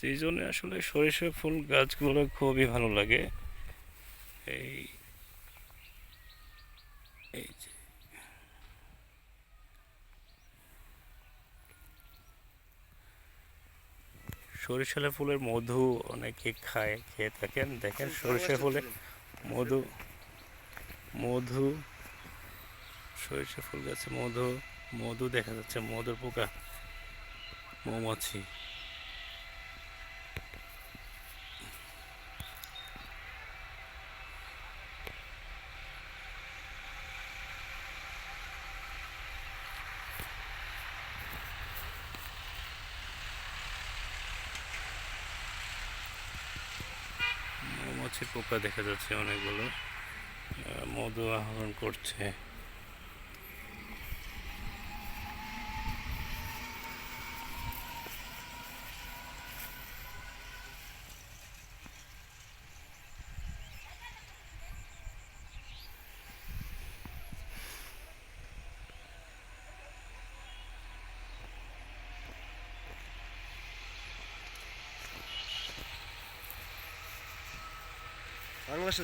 সিজনে আসলে সরিষা ফুল গাছগুলো খুবই ভালো লাগে। এই এই যে সরিষা ফুলের মধু অনেকে খায়, খেয়ে থাকেন। দেখেন সরিষা ফুলে মধু, মধু, সরিষা ফুল গাছে মধু, মধু দেখা যাচ্ছে, মধুর পোকা, মৌমাছি। মৌমাছির পোকা দেখা যাচ্ছে অনেকগুলো, মধু আহরণ করছে। বাংলাদেশে